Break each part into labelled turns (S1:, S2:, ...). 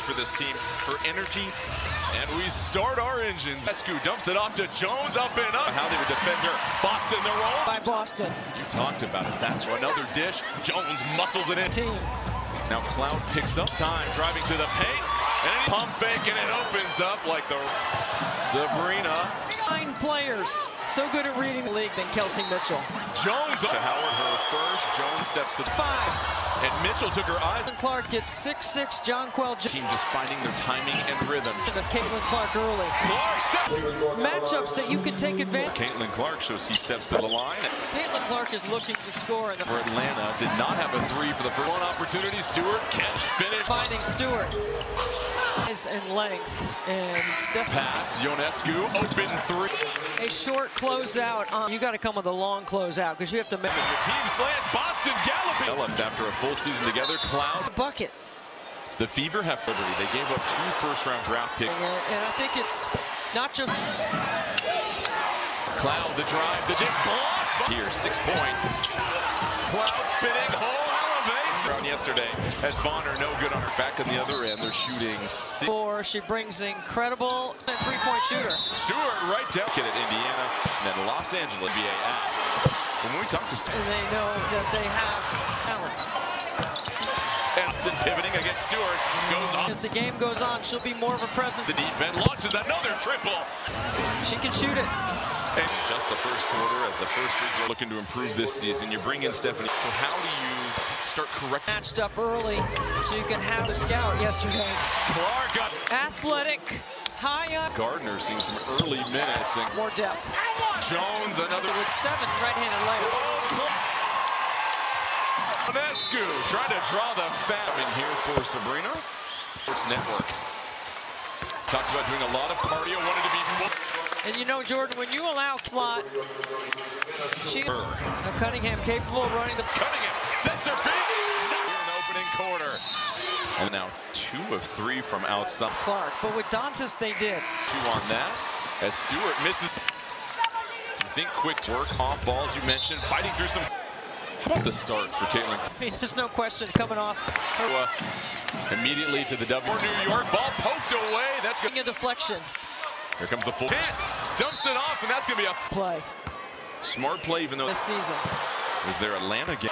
S1: for this team, her energy. And we start our engines. Escu dumps it off to Jones, up and up. How they would defend her. Boston the roll.
S2: By Boston.
S1: You talked about it. That's another dish. Jones muscles it in.
S2: Team.
S1: Now Cloud picks up time, driving to the paint. And pump fake, and it opens up like the Sabrina.
S2: 9 players. So good at reading the league than Kelsey Mitchell.
S1: Jones to Howard, her first. Jones steps to the
S2: 5.
S1: And Mitchell took her eyes.
S2: Clark gets 6'6". Jonquel.
S1: Team just finding their timing and rhythm.
S2: Caitlin Clark early.
S1: Clark step.
S2: Matchups that you can take advantage.
S1: Caitlin Clark shows he steps to the line.
S2: Caitlin Clark is looking to score. In the
S1: for Atlanta, did not have a 3 for the first one opportunity. Stewart catch, finish.
S2: Finding Stewart. Size and length. And step
S1: pass. Ionescu open 3.
S2: A short closeout. You got to come with a long closeout because you have to make.
S1: Your team slants. Boston galloping. Developed after a full season together. Cloud.
S2: Bucket.
S1: The Fever have liberty. They gave up 2 first-round draft picks.
S2: And I think it's not just
S1: Cloud, the drive, the dish block. Here, 6 points. Cloud spinning, hole elevates. Around yesterday, as Bonner no good on her back on the other end. They're shooting 6.
S2: She brings incredible 3-point shooter.
S1: Stewart right down at Indiana, and then Los Angeles NBA app. When we talk to Stewart,
S2: and they know that they have talent.
S1: Austin pivoting against Stewart goes on.
S2: As the game goes on, she'll be more of a presence.
S1: The deep end launches another triple.
S2: She can shoot it.
S1: And just the first quarter, as the first free throw looking to improve this season. You bring in Stephanie. So how do you start correcting?
S2: Matched up early, so you can have a scout yesterday.
S1: Clark got
S2: athletic, high up.
S1: Gardner seeing some early minutes. And
S2: more depth.
S1: Jones another
S2: with 7 right-handed layups.
S1: Ionescu trying to draw the foul in here for Sabrina. Sports Network. Talked about doing a lot of cardio, wanted to be.
S2: And you know, Jordan, when you allow slot, Cunningham capable of running the.
S1: Cunningham sets her feet. An opening quarter. And now 2 of 3 from outside.
S2: Clark, but with Dantas they did.
S1: 2 on that. As Stewart misses. You think quick work off balls you mentioned, fighting through some. How about the start for Caitlin?
S2: I mean, there's no question coming off.
S1: Immediately to the W. New York ball poked away. That's going
S2: to be a deflection.
S1: Here comes the full chance. Dumps it off, and that's going to be a
S2: play.
S1: Smart play, even though
S2: this season
S1: was their Atlanta game.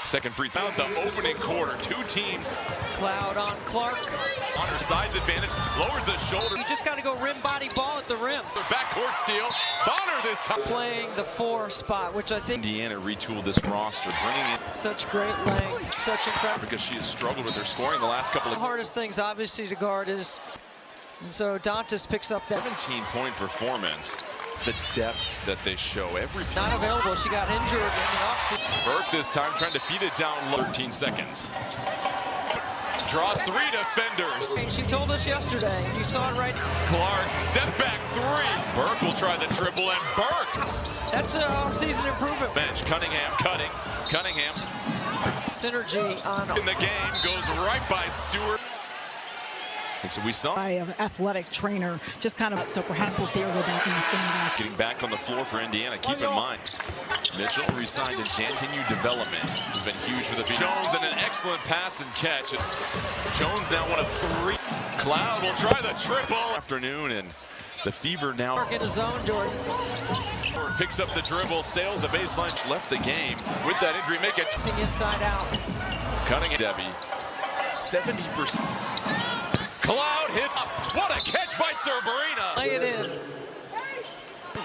S1: Second free throw. The opening quarter. 2 teams.
S2: Cloud on Clark.
S1: On her size advantage. Lowers the shoulder.
S2: You just got to go rim body ball at the rim.
S1: Backcourt steal. Bonner this time.
S2: Playing the 4 spot, which I think.
S1: Indiana retooled this roster, bringing in.
S2: Such great length. Such incredible.
S1: Because she has struggled with her scoring the last couple of.
S2: The hardest things, obviously, to guard is. And so Dantas picks up that
S1: 17-point performance. The depth that they show every.
S2: Not available. She got injured in the offseason.
S1: Burke this time trying to feed it down low. 13 seconds. Draws 3 defenders.
S2: She told us yesterday, and you saw it right.
S1: Clark, step back 3. Burke will try the triple, and Burke.
S2: That's an offseason improvement.
S1: Bench, Cunningham cutting. Cunningham.
S2: Synergy on.
S1: In the game goes right by Stewart. And so we saw
S3: an athletic trainer, just kind of, so perhaps we'll see her go back in the standings.
S1: Getting back on the floor for Indiana. Keep in mind, Mitchell re-signed and continued development has been huge for the Fever. Jones and an excellent pass and catch. Jones now 1 of 3. Cloud will try the triple. Afternoon, and the Fever now
S2: in his zone. Jordan
S1: picks up the dribble, sails the baseline, left the game with that injury. Make it
S2: inside out.
S1: Cutting Debbie, 70%. Cloud hits. What a catch by Sabrina.
S2: Lay it in.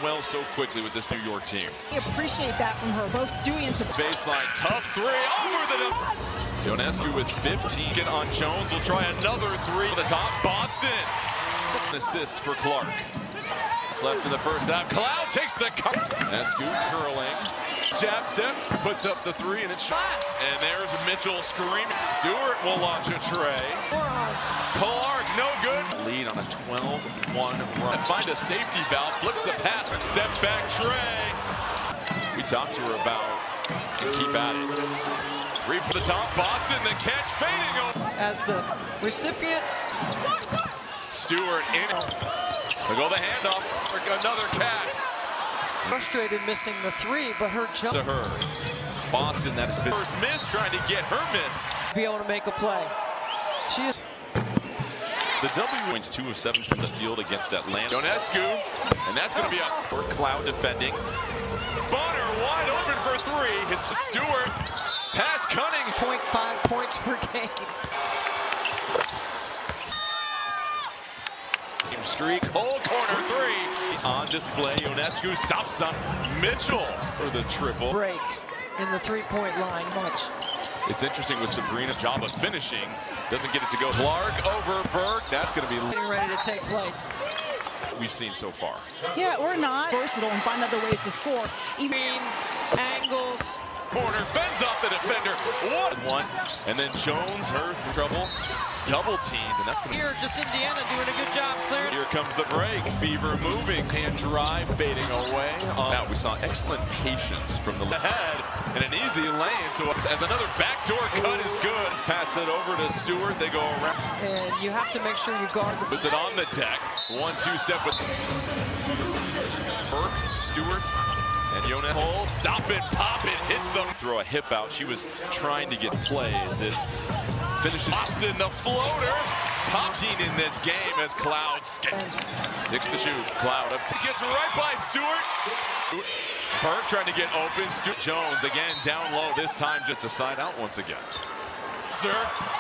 S1: Well, so quickly with this New York team.
S3: We appreciate that from her. Both Stewie and Sabrina.
S1: Baseline, tough 3 over the. Ionescu with 15. Get on Jones. Will try another 3 to the top. Boston. An assist for Clark. It's left in the first half. Cloud takes the cut. Ionescu curling. Jab step. Puts up the 3 and it's shot. And there's Mitchell screaming. Stewart will launch a tray. Clark, no good. Lead on a 12-1 run. Find a safety valve, flips the pass, step back tray. We talked to her about and keep at it. 3 for the top, Boston, the catch, fading over.
S2: As the recipient.
S1: Stewart in. They go the handoff, another cast.
S2: Frustrated missing the 3, but her jump.
S1: To her. It's Boston that has been first miss, trying to get her miss.
S2: Be able to make a play. She is.
S1: The W wins 2 of 7 from the field against Atlanta. Ionescu, and that's going to be a for Cloud defending. Bonner wide open for 3. Hits the Stewart. Pass Cunning.
S2: 0.5 points per game.
S1: Streak, whole corner 3 on display. Ionescu stops on Mitchell for the triple.
S2: Break in the 3-point line much.
S1: It's interesting with Sabrina's job of finishing. Doesn't get it to go. Clark over Burke. That's going to be
S2: Getting ready to take place.
S1: we've seen so far.
S3: Yeah, we're not versatile and find other ways to score. Even
S2: Angles.
S1: Corner fends off the defender. 1-1, and then Jones, her trouble, double teamed, and that's going to
S2: Here, just Indiana doing a good job clearing.
S1: Here comes the break. Fever moving, hand drive, fading away. Now we saw excellent patience from the head and an easy lane. So as another backdoor cut is good. Pats it over to Stewart. They go around.
S2: And you have to make sure you guard the.
S1: Puts it on the deck. 1-2 step with Burke, Stewart. And Yona Hole, stop it, pop it, hits them. Throw a hip out. She was trying to get plays. It's finishing. Boston, the floater. Potting in this game as Cloud 6 to shoot. Cloud up to gets right by Stewart. Burke trying to get open. Jones again down low. This time just a side out once again. Sir,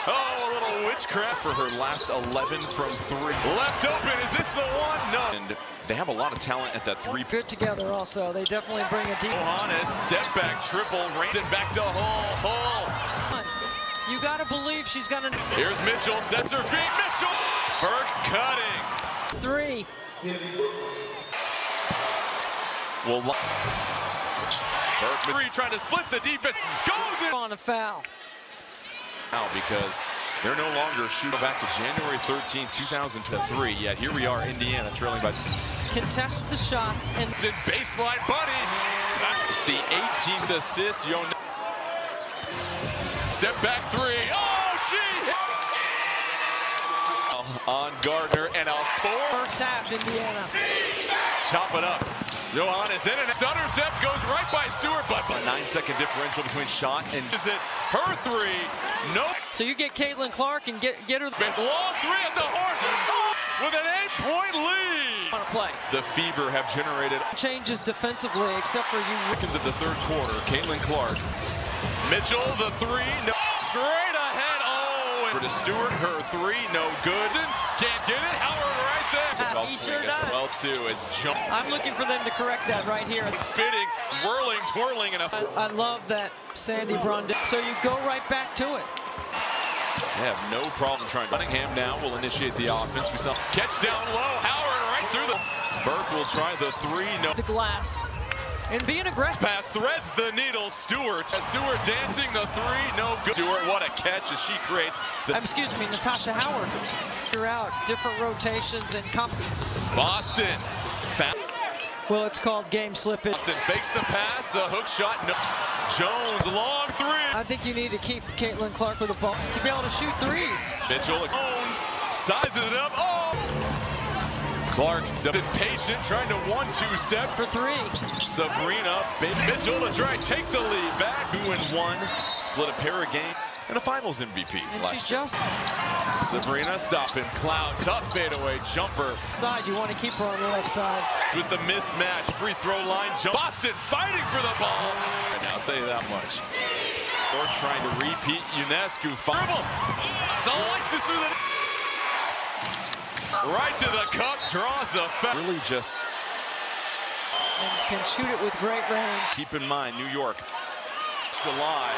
S1: oh, a little witchcraft for her last 11 from 3. Left open, is this the one? No. And they have a lot of talent at that 3.
S2: Good together also. They definitely bring a deep.
S1: Johannes, step back, triple, Rainton back to Hull.
S2: You got to believe she's going to.
S1: Here's Mitchell, sets her feet, Mitchell! Burke cutting.
S2: 3.
S1: Well, Burke 3 trying to split the defense, goes in.
S2: On a foul.
S1: Now because they're no longer shooting back to January 13, 2003. Yet here we are, Indiana trailing by.
S2: Contest the shots and
S1: baseline buddy. It's the 18th assist. Step back 3. Oh, she hit. On Gardner and a 4.
S2: First half, Indiana.
S1: Chop it up. Johannes in and stutter step goes right by Stewart, but a 9-second differential between shot and is it her 3? No.
S2: So you get Caitlin Clark and get her.
S1: Long 3 at the horn. Oh, with an 8-point lead.
S2: On a play.
S1: The Fever have generated
S2: Changes defensively, except for you.
S1: seconds of the 3rd quarter. Caitlin Clark. Mitchell, the 3. No. Straight ahead. Oh, and to Stewart, her 3. No good. Can't get it. Howard right there.
S2: He sure does.
S1: Well, too, as jump.
S2: I'm looking for them to correct that right here.
S1: Spitting, whirling, twirling, and
S2: I love that, Sandy Brundle. So you go right back to it.
S1: They have no problem trying. Cunningham now will initiate the offense. We saw catch down low. Howard right through the. Burke will try the 3. No.
S2: The glass. And being aggressive.
S1: Pass threads the needle. Stewart dancing the 3. No good. Stewart, what a catch as she creates.
S2: Excuse me, Natasha Howard. You're out. Different rotations and
S1: Boston.
S2: Well, it's called game slippage.
S1: Boston fakes the pass. The hook shot. No. Jones, long 3.
S2: I think you need to keep Caitlin Clark with the ball to be able to shoot 3s.
S1: Mitchell Jones sizes it up. Oh! Clark, patient, trying to 1-2 step
S2: for 3.
S1: Sabrina, Mitchell to try and take the lead back. 2-1, split a pair of game, and a finals MVP.
S2: And she's just.
S1: Sabrina stopping, Cloud, tough fadeaway jumper.
S2: Side, you want to keep her on the left side.
S1: With the mismatch, free throw line jump. Boston fighting for the ball. And I'll tell you that much. Or trying to repeat Ionescu. Dribble, slices through the. Right to the cup, draws the foul. Really just.
S2: And can shoot it with great range.
S1: Keep in mind, New York, July,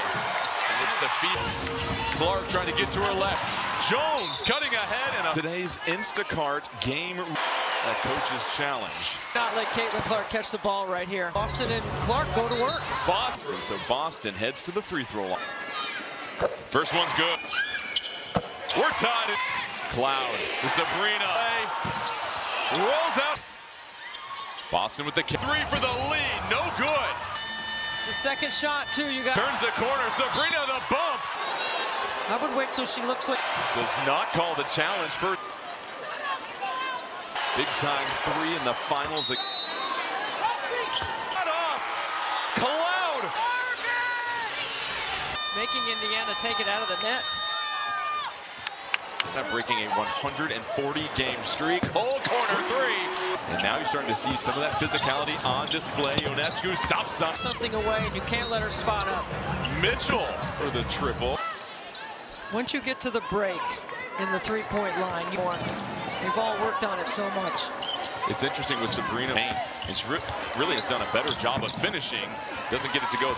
S1: and it's the feet. Clark trying to get to her left. Jones cutting ahead in today's Instacart game. A coach's challenge.
S2: Not let Caitlin Clark catch the ball right here. Boston and Clark go to work.
S1: Boston, so Boston heads to the free throw line. First one's good. We're tied. Cloud to Sabrina. Rolls out. Boston with the 3 for the lead. No good.
S2: The second shot, too. You got.
S1: Turns the corner. Sabrina the bump.
S2: I would wait till she looks like.
S1: Does not call the challenge for. Big time 3 in the finals. Cut off. Cloud.
S2: Making Indiana take it out of the net.
S1: Breaking a 140-game streak. Whole corner three. And now you're starting to see some of that physicality on display. Ionescu stops
S2: something away, and you can't let her spot up.
S1: Mitchell for the triple.
S2: Once you get to the break in the three-point line, we've all worked on it so much.
S1: It's interesting with Sabrina, and she really has done a better job of finishing. Doesn't get it to go.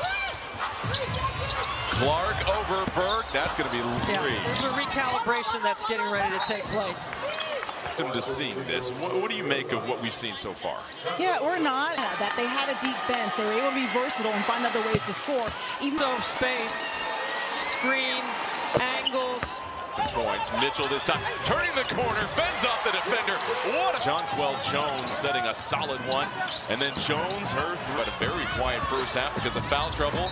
S1: Clark over Burke. That's going to be three.
S2: Yeah, there's a recalibration that's getting ready to take place.
S1: To see this, what do you make of what we've seen so far?
S3: Yeah, we're not. That they had a deep bench. They were able to be versatile and find other ways to score. Even
S2: though space, screen, angles.
S1: Points. Mitchell this time turning the corner, fends off the defender. What a Jonquel Jones setting a solid one. And then Jones, her through at a very quiet first half because of foul trouble.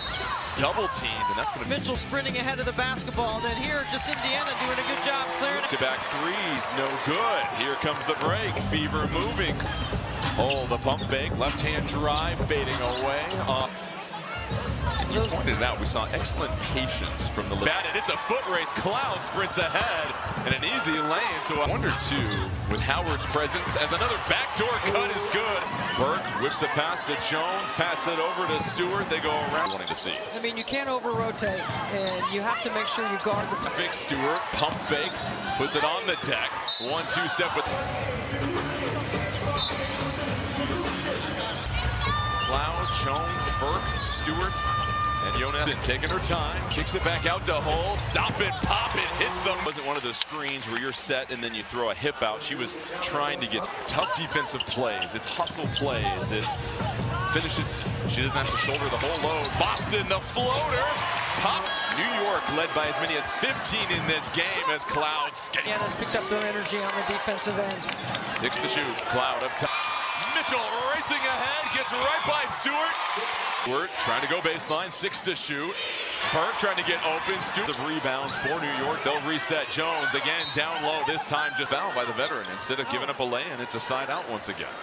S1: Double teamed, and that's going to
S2: Mitchell sprinting ahead of the basketball. Then here, just Indiana doing a good job clearing.
S1: To-back threes, no good. Here comes the break. Fever moving. Oh, the pump fake, left-hand drive, fading away. And you pointed it out, we saw excellent patience from the batted. It's a foot race. Cloud sprints ahead and an easy lane. So I wonder too, with Howard's presence, as another backdoor cut is good. Burke whips it past to Jones, pats it over to Stewart. They go around. Wanting to see.
S2: I mean, you can't over-rotate, and you have to make sure you guard the
S1: fake. Stewart pump fake, puts it on the deck. 1-2 step with Cloud, Jones, Burke, Stewart. And Yona taking her time, kicks it back out to Hull, stop it, pop it, hits them. It wasn't one of those screens where you're set and then you throw a hip out. She was trying to get tough defensive plays. It's hustle plays, it's finishes. She doesn't have to shoulder the whole load. Boston, the floater, pop. New York led by as many as 15 in this game as Cloud skates.
S2: Indiana's picked up their energy on the defensive end.
S1: 6 to shoot, Cloud up top. Mitchell racing ahead, gets right by Stewart. Stewart trying to go baseline, 6 to shoot. Burke trying to get open. Stewart of rebound for New York. They'll reset. Jones again down low. This time just fouled by the veteran. Instead of giving up a lay, and it's a side out once again.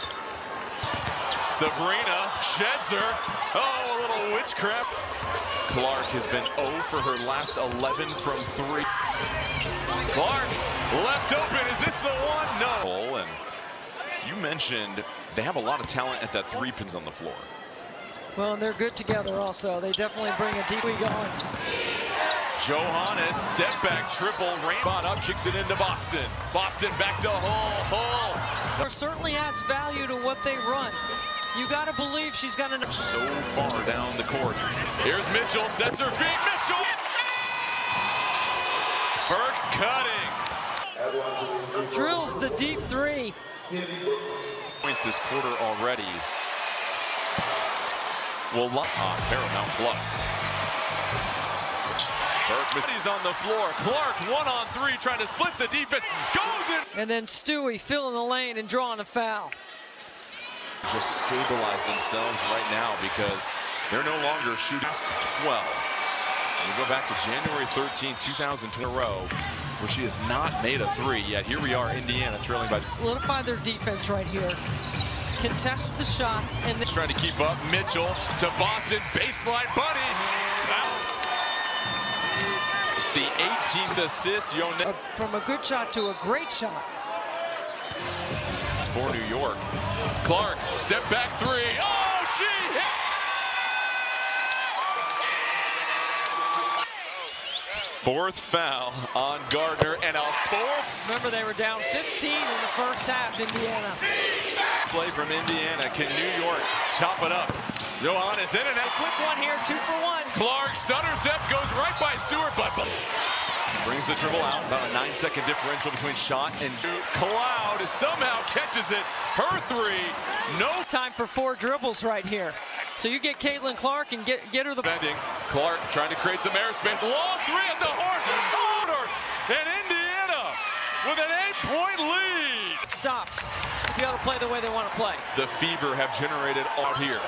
S1: Sabrina sheds her. Oh, a little witchcraft. Clark has been 0 for her last 11 from 3. Clark left open. Is this the one? No. And you mentioned they have a lot of talent at that 3 pins on the floor.
S2: Well, and they're good together also. They definitely bring a deep league on.
S1: Johannes, step back triple, rainbot up, kicks it into Boston. Boston back to Hull.
S2: It certainly adds value to what they run. You got to believe she's got enough.
S1: So far down the court. Here's Mitchell, sets her feet. Mitchell! Burke cutting.
S2: Drills the deep 3.
S1: Points this quarter already. Will Paramount Plus. Burke is on the floor. Clark 1-on-3 trying to split the defense. Goes in.
S2: And then Stewie filling the lane and drawing a foul.
S1: Just stabilize themselves right now because they're no longer shooting past 12. And we go back to January 13, 2020 in a row where she has not made a 3 yet. Here we are, Indiana trailing by.
S2: Solidify their defense right here. Contest the shots and then
S1: trying to keep up. Mitchell to Boston baseline, buddy. It's the 18th assist.
S2: From a good shot to a great shot.
S1: It's for New York. Clark, step back 3. Oh, she hit. Fourth foul on Gardner and a 4th.
S2: Remember, they were down 15 in the first half, Indiana.
S1: Play from Indiana. Can New York chop it up? Johannes in and out.
S2: Quick one here, 2 for 1.
S1: Clark stutter step goes right by Stewart, but brings the dribble out. About a 9-second differential between shot and Cloud somehow catches it. Her 3. No
S2: time for 4 dribbles right here. So you get Caitlin Clark and get her the
S1: bending. Clark trying to create some airspace. Long 3 at the horn. And Indiana with an 8-point lead.
S2: Stops. You got to play the way they want to play.
S1: The Fever have generated out here.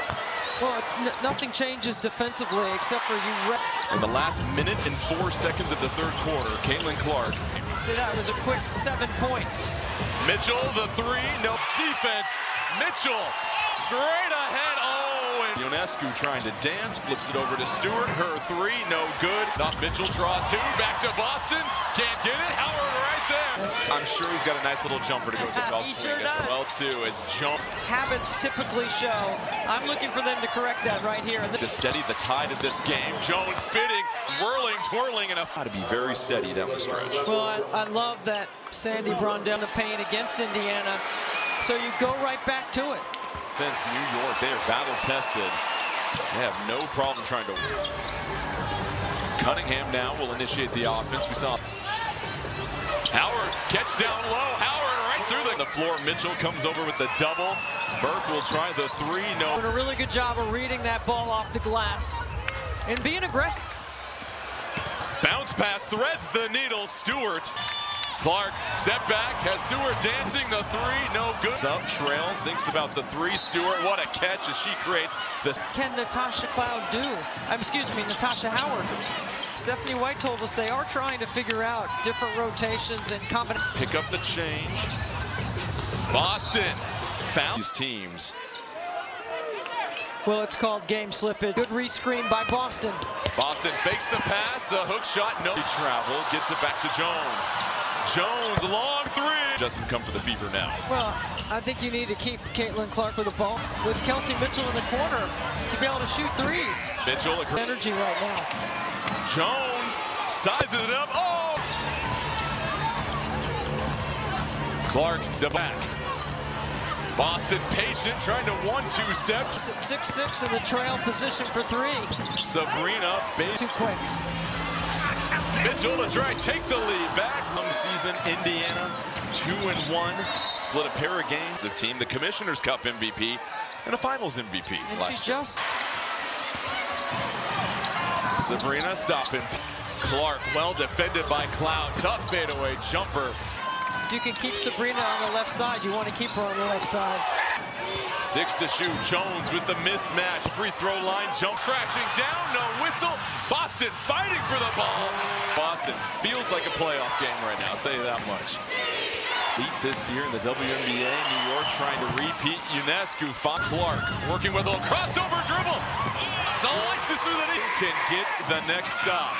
S2: Well, nothing changes defensively except for you.
S1: In the last minute and 4 seconds of the third quarter, Caitlin Clark.
S2: See, that was a quick 7 points.
S1: Mitchell, the 3, no defense. Mitchell, straight ahead. Oh, and Ionescu trying to dance, flips it over to Stewart. Her three, no good. Not Mitchell draws two, back to Boston. Can't get it. Howard right there. I'm sure he's got a nice little jumper to go with the golf swing as well too. As jump
S2: habits typically show. I'm looking for them to correct that right here.
S1: To steady the tide of this game. Jones spinning, whirling, twirling, and to be very steady down the stretch.
S2: Well, I love that Sandy Brondell the paint against Indiana. So you go right back to it.
S1: Since New York, they are battle tested. They have no problem trying to. Cunningham now will initiate the offense. We saw Howard catch down low. Howard right through the floor. Mitchell comes over with the double. Burke will try the three. No.
S2: Doing a really good job of reading that ball off the glass and being aggressive.
S1: Bounce pass threads the needle. Stewart. Clark, step back, has Stewart dancing the three, no good. Up, trails, thinks about the three. Stewart, what a catch as she creates this.
S2: Can Natasha Cloud do? Natasha Howard. Stephanie White told us they are trying to figure out different rotations and combinations.
S1: Pick up the change. Boston found these teams.
S2: Well, it's called game slippage. Good re-screen by Boston.
S1: Boston fakes the pass, the hook shot, no travel, gets it back to Jones. Jones, long three. Doesn't come for the Fever now.
S2: Well, I think you need to keep Caitlin Clark with the ball, with Kelsey Mitchell in the corner to be able to shoot threes.
S1: Mitchell,
S2: energy right now.
S1: Jones sizes it up. Oh! Clark, the back. Boston patient, trying to 1-2 step.
S2: It's at 6-6 in the trail position for three.
S1: Sabrina,
S2: too quick.
S1: Mitchell to try and take the lead back. Long season, Indiana 2-1, split a pair of games. The team, the Commissioner's Cup MVP and a Finals MVP.
S2: And she just.
S1: Sabrina stopping. Clark well defended by Cloud. Tough fadeaway jumper.
S2: You can keep Sabrina on the left side. You want to keep her on the left side.
S1: 6 to shoot. Jones with the mismatch. Free throw line. Jump crashing down. No whistle. Boston fighting for the ball. Boston feels like a playoff game right now. I'll tell you that much. Beat this year in the WNBA. New York trying to repeat. Ionescu. Clark working with a little crossover dribble. Slices through the knee. Can get the next stop.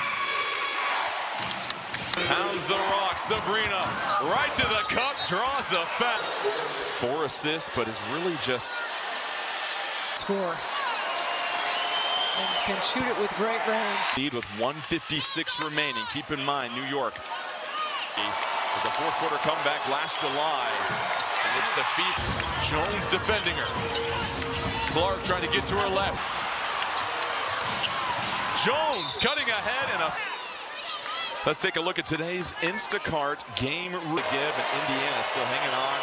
S1: Pounds the rock. Sabrina right to the cup, draws the foul. 4 assists, but is really just
S2: score. And can shoot it with great range.
S1: Lead with 1:56 remaining. Keep in mind, New York was a fourth quarter comeback last July, in which the Jones defending her. Clark trying to get to her left. Jones cutting ahead and a. Let's take a look at today's Instacart game give, and Indiana still hanging on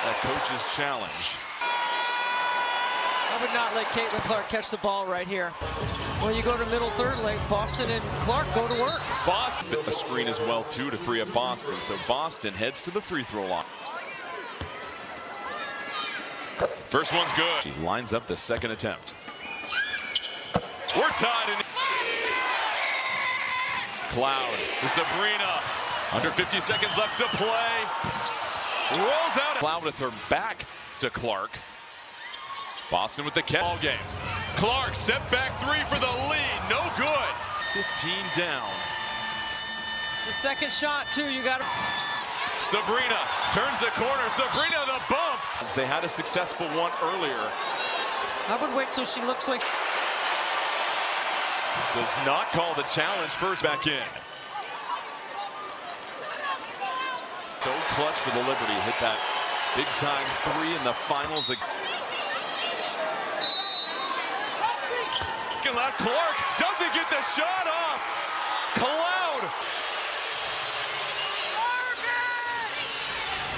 S1: that coach's challenge.
S2: I would not let Caitlin Clark catch the ball right here. When you go to middle third lane, Boston and Clark go to work.
S1: Boston a screen as well too to free up Boston. So Boston heads to the free throw line. First one's good. She lines up the second attempt. We're tied in. Cloud to Sabrina. Under 50 seconds left to play. Rolls out. Cloud with her back to Clark. Boston with the ball game. Clark step back three for the lead. No good. 15 down.
S2: The second shot too. You got to.
S1: Sabrina turns the corner. Sabrina the bump. They had a successful one earlier.
S2: I would wait till she looks like.
S1: Does not call the challenge. First back in. So clutch for the Liberty. Hit that big time three in the finals. Clark doesn't get the shot off. Cloud